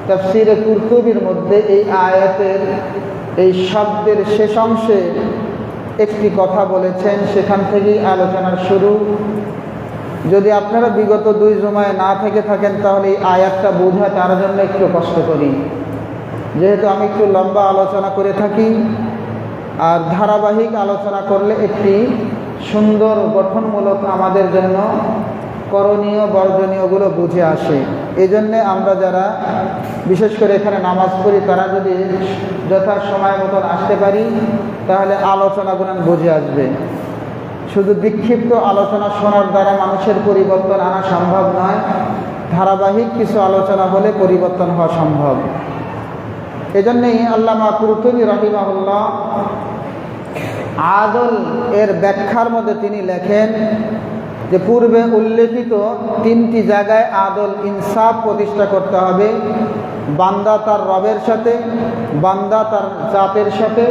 তাফসীরে কুরতুবীর মধ্যে এই আয়াতের এই শব্দের শেষ অংশে একটি কথা বলেছেন, সেখান থেকেই আলোচনার শুরু। যদি আপনারা বিগত 2 জুমায় না থেকে থাকেন তাহলে এই আয়াতটা বোঝা তার জন্য একটু কষ্ট করি, যেহেতু আমি একটু লম্বা আলোচনা করে থাকি আর ধারাবাহিক আলোচনা করলে একটি সুন্দর গঠনমূলক আমাদের জন্য করণীয় বর্জনীয়গুলো বুঝে আসে। এই জন্যে আমরা যারা বিশেষ করে এখানে নামাজ পড়ি তারা যদি যথা সময় মতন আসতে পারি তাহলে আলোচনাগুলো বুঝে আসবে। শুধু বিক্ষিপ্ত আলোচনা শোনার দ্বারা মানুষের পরিবর্তন আনা সম্ভব নয়, ধারাবাহিক কিছু আলোচনা হলে পরিবর্তন হওয়া সম্ভব। এজন্যই আল্লামা কুরতুবী রাহিমাহুল্লাহ আদল এর ব্যাখ্যার মধ্যে তিনি লেখেন যে পূর্বে উল্লেখিত 3টি জায়গায় আদল ইনসাফ প্রতিষ্ঠা করতে হবে, বান্দা তার রবের সাথে, বান্দা তার জাতের সাথে,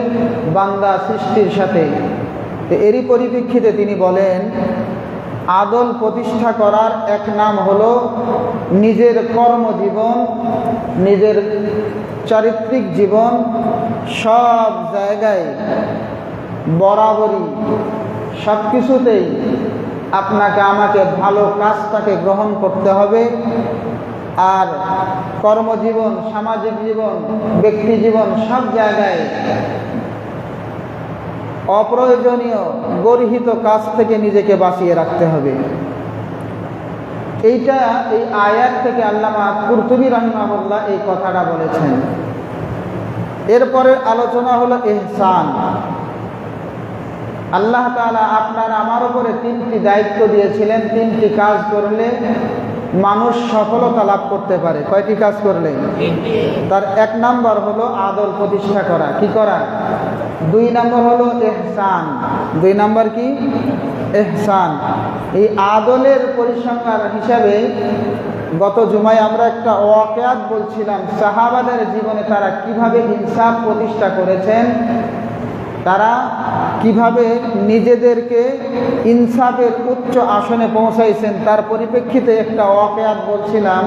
বান্দা সৃষ্টির সাথে। তো এরই পরিপ্রেক্ষিতে তিনি বলেন আদল প্রতিষ্ঠা করার এক নাম হলো নিজের কর্মজীবন, নিজের চারিত্রিক জীবন সব জায়গায় বরাবরই সব কিছুতেই আপনাকে আমাকে ভালো কাজটাকে গ্রহণ করতে হবে। আর কর্মজীবন, সামাজিক জীবন, ব্যক্তি জীবন সব জায়গায় অপ্রয়োজনীয় গর্হিত কাজ থেকে নিজেকে বাঁচিয়ে রাখতে হবে। এইটা এই আয়াত থেকে আল্লামা কুরতুবী রাহিমাহুল্লাহ এই কথাটা বলেছেন। এরপরে আলোচনা হলো ইহসান। আল্লাহ তাআলা আপনার আমার উপরে 3টি দায়িত্ব দিয়েছিলেন, 3টি কাজ করলে মানুষ সফলতা লাভ করতে পারে। কয়টি কাজ করলে? তার 1 নাম্বার হলো আদল প্রতিষ্ঠা করা। কি করা? 2 নাম্বার হলো ইহসান। 2 নাম্বার কি? ইহসান। এই আদলের পরিসংখ্যান হিসাবে গত জুমায় আমরা একটা ওয়াকিয়াত বলছিলাম, সাহাবাদের জীবনে তারা কিভাবে ইনসাফ প্রতিষ্ঠা করেছেন, তারা কিভাবে নিজেদেরকে ইনসাফের উচ্চ আসনে পৌঁছাইছেন, তার পরিপ্রেক্ষিতে একটা ওয়াকিয়াত বলছিলাম।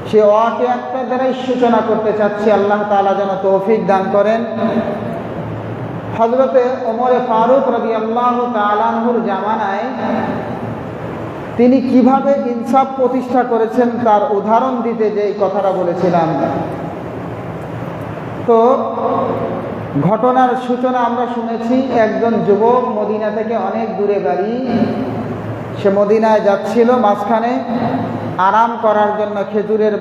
সে ওয়াকিয়াতটা দ্বারাই সূচনা করতে চাচ্ছি, আল্লাহ তাআলা যেন তৌফিক দান করেন। হযরতে ওমর ফারুক রাদিয়াল্লাহু তাআলা আনহুর জামানায় তিনি কিভাবে ইনসাফ প্রতিষ্ঠা করেছেন তার উদাহরণ দিতে যে কথাটা বলেছিলাম। তো ঘটনার সূচনা আমরা শুনেছি, একজন যুবক মদিনা থেকে অনেক দূরে বাড়ি, সে মদিনায় যাচ্ছিল, মাঝখানে আরাম করার জন্য খেজুরের